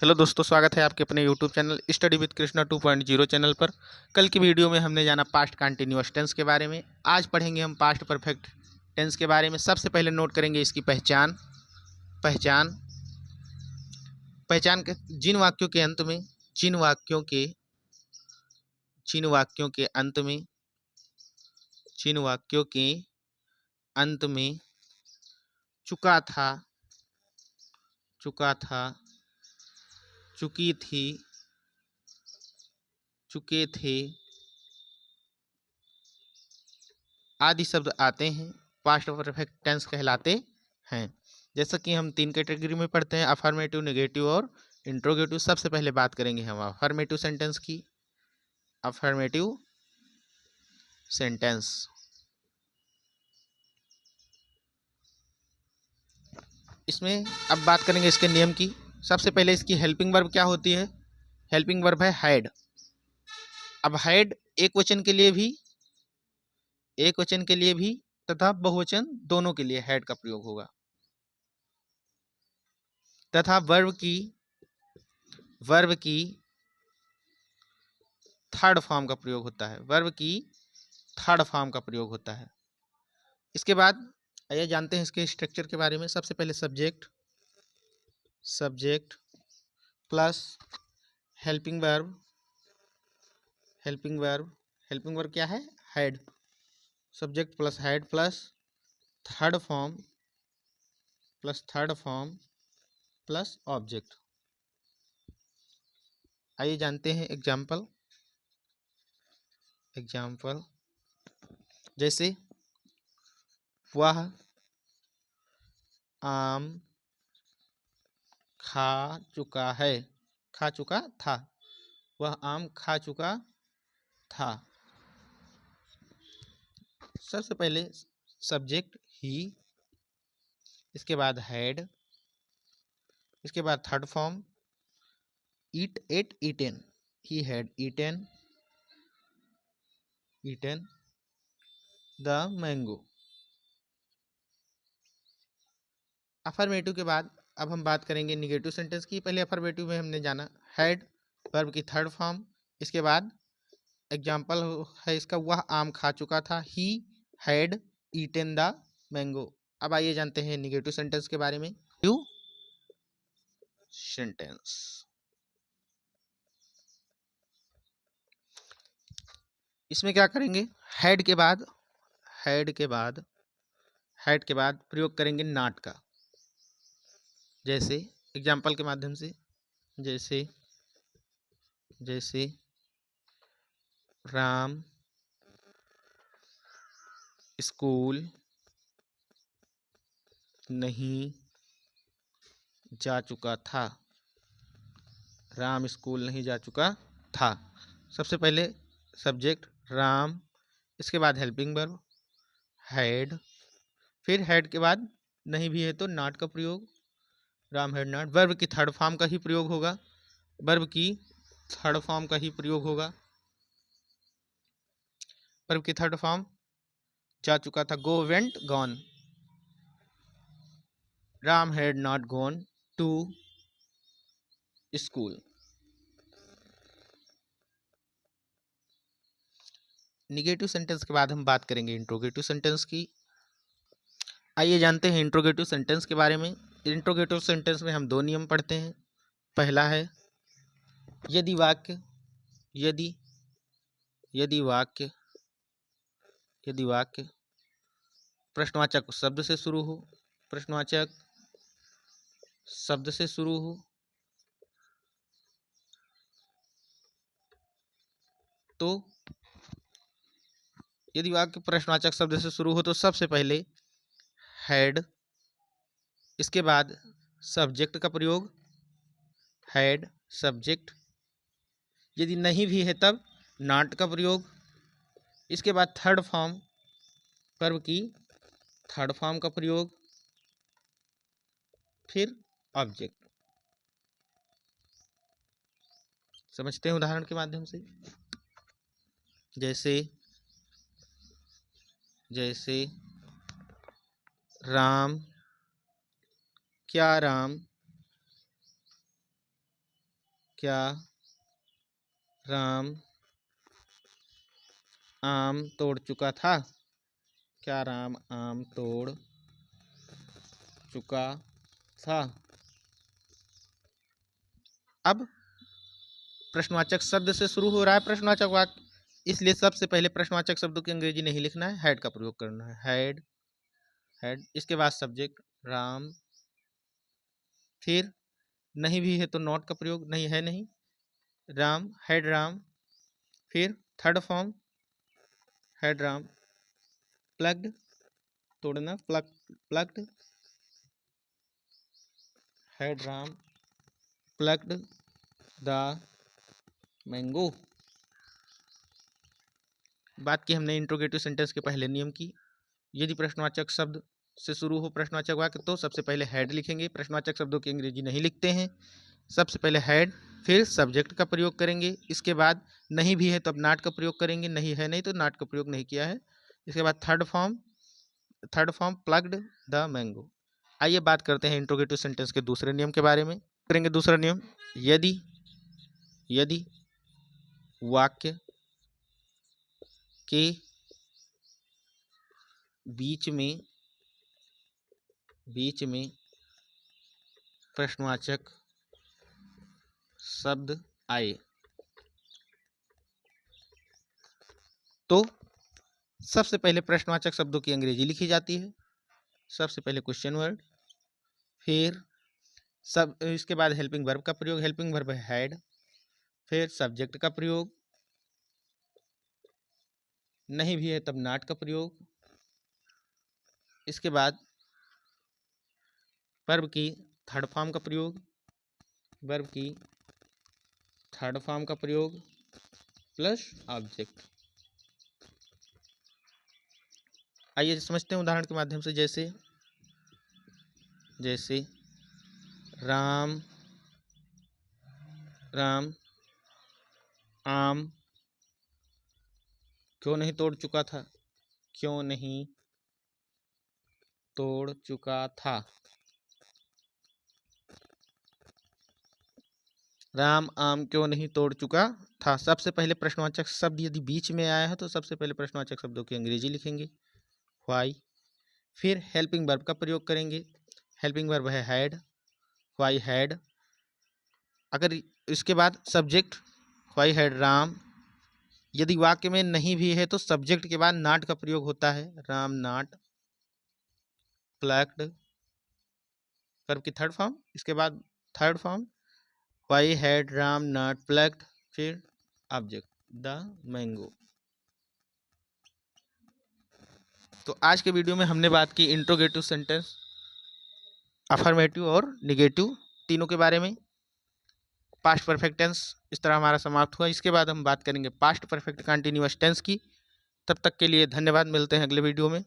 Hello दोस्तों, स्वागत है आपके अपने YouTube channel study with Krishna 2.0 channel पर। कल की वीडियो में हमने जाना पास्ट कंटिन्यूअस टेंस के बारे में। आज पढ़ेंगे हम पास्ट परफेक्ट टेंस के बारे में। सबसे पहले नोट करेंगे इसकी पहचान। पहचान पहचान के जिन वाक्यों के अंत में जिन वाक्यों के जिन वाक्यों के अंत में जिन वाक्यों के अंत में चुका था, चुका था, चुकी थी, चुके थे आदि शब्द आते हैं, पास्ट परफेक्ट टेंस कहलाते हैं। जैसा कि हम 3 कैटेगरी में पढ़ते हैं, अफर्मेटिव, नेगेटिव और इंट्रोगेटिव। सबसे पहले बात करेंगे हम अफर्मेटिव सेंटेंस की। अफर्मेटिव सेंटेंस, इसमें अब बात करेंगे इसके नियम की। सबसे पहले इसकी हेल्पिंग वर्ब क्या होती है? हेल्पिंग वर्ब है हैड। अब हैड एक वचन के लिए भी तथा बहुवचन दोनों के लिए हैड का प्रयोग होगा। तथा वर्ब की थर्ड फॉर्म का प्रयोग होता है। वर्ब की थर्ड फॉर्म का प्रयोग होता है। इसके बाद आइए जानते हैं इसके स्ट्रक्चर के बारे में। सबसे पहले subject plus helping verb. Helping verb क्या है? Head. Subject plus head plus third form plus object. आइए जानते हैं एग्जाम्पल। जैसे वह आम खा चुका है, खा चुका था। वह आम खा चुका था। सबसे पहले सब्जेक्ट ही, इसके बाद हैड, इसके बाद third form eat eaten. He had eaten the mango. Affirmative के बाद अब हम बात करेंगे निगेटिव सेंटेंस की। पहले अफर्मेटिव में हमने जाना हैड, वर्ब की थर्ड फॉर्म। इसके बाद एग्जाम्पल है इसका, वह आम खा चुका था। ही हैड ईटेन द मैंगो। अब आइए जानते हैं निगेटिव सेंटेंस के बारे में। निगेटिव सेंटेंस, इसमें क्या करेंगे? हैड के बाद प्रयोग करेंगे नॉट का। जैसे एग्जाम्पल के माध्यम से, जैसे राम स्कूल नहीं जा चुका था। राम स्कूल नहीं जा चुका था। सबसे पहले सब्जेक्ट राम, इसके बाद हेल्पिंग वर्ब हैड, फिर हैड के बाद नहीं भी है तो नॉट का प्रयोग, राम हैड नॉट। वर्ब की थर्ड फॉर्म का ही प्रयोग होगा, वर्ब की थर्ड फॉर्म जा चुका था, go went gone. Ram had not gone to school. Negative sentence के बाद हम बात करेंगे इंट्रोगेटिव सेंटेंस की। आइए जानते हैं इंट्रोगेटिव सेंटेंस के बारे में। इंट्रोगेटिव सेंटेंस में हम 2 नियम पढ़ते हैं। पहला है यदि वाक्य प्रश्नवाचक शब्द से शुरू हो तो यदि वाक्य प्रश्नवाचक शब्द से शुरू हो तो सबसे पहले हैड, इसके बाद सब्जेक्ट का प्रयोग हैड सब्जेक्ट। यदि नहीं भी है तब नॉट का प्रयोग। इसके बाद थर्ड फॉर्म, वर्ब की थर्ड फॉर्म का प्रयोग, फिर ऑब्जेक्ट। समझते हैं उदाहरण के माध्यम से। जैसे राम, क्या राम क्या राम आम तोड़ चुका था? क्या राम आम तोड़ चुका था? अब प्रश्नवाचक शब्द से शुरू हो रहा है प्रश्नवाचक वाक्य, इसलिए सबसे पहले प्रश्नवाचक शब्दों की अंग्रेजी नहीं लिखना है, हैड का प्रयोग करना है। Had, had. इसके बाद सब्जेक्ट राम, फिर नहीं भी है तो नॉट का प्रयोग, नहीं है नहीं, राम, हैड राम, फिर third form had Ram plucked, तोड़ना, plucked, had Ram plucked the mango. बात की हमने इंट्रोगेटिव सेंटेंस के पहले नियम की। यदि प्रश्नवाचक शब्द से शुरू हो प्रश्नवाचक वाक्य तो सबसे पहले हैड लिखेंगे। प्रश्नवाचक शब्दों की अंग्रेजी नहीं लिखते हैं, सबसे पहले हैड, फिर सब्जेक्ट का प्रयोग करेंगे। इसके बाद नहीं भी है तो अब नॉट का प्रयोग करेंगे, नहीं है नहीं तो नॉट का प्रयोग नहीं किया है। इसके बाद third form plucked the mango. आइए बात करते हैं इंट्रोगेटिव सेंटेंस के दूसरे नियम के बारे में। करेंगे दूसरा नियम, यदि वाक्य के बीच में प्रश्नवाचक शब्द आए तो सबसे पहले प्रश्नवाचक शब्दों की अंग्रेजी लिखी जाती है। सबसे पहले क्वेश्चन वर्ड, फिर इसके बाद हेल्पिंग वर्ब का प्रयोग, हेल्पिंग वर्ब है हैड, फिर सब्जेक्ट का प्रयोग, नहीं भी है तब नॉट का प्रयोग। इसके बाद वर्ब की थर्ड फॉर्म का प्रयोग, वर्ब की थर्ड फॉर्म का प्रयोग प्लस ऑब्जेक्ट। आइए समझते हैं उदाहरण के माध्यम से। जैसे राम आम क्यों नहीं तोड़ चुका था? क्यों नहीं तोड़ चुका था? राम आम क्यों नहीं तोड़ चुका था। सबसे पहले प्रश्नवाचक शब्द यदि बीच में आया है तो सबसे पहले प्रश्नवाचक शब्दों की अंग्रेजी लिखेंगे, व्हाई, फिर हेल्पिंग वर्ब का प्रयोग करेंगे। हेल्पिंग वर्ब है हैड, व्हाई हैड। अगर इसके बाद सब्जेक्ट, व्हाई हैड राम। यदि वाक्य में नहीं भी है तो सब्जेक्ट के बाद नॉट का प्रयोग होता है, राम नॉट प्लग्ड, वर्ब की थर्ड फॉर्म। इसके बाद third form why had Ram not plucked, फिर ऑब्जेक्ट द मैंगो। तो आज के वीडियो में हमने बात की इंट्रोगेटिव सेंटेंस, अफर्मेटिव और निगेटिव तीनों के बारे में। पास्ट परफेक्ट टेंस इस तरह हमारा समाप्त हुआ। इसके बाद हम बात करेंगे पास्ट परफेक्ट कंटिन्यूअस टेंस की। तब तक के लिए धन्यवाद, मिलते हैं अगले वीडियो में।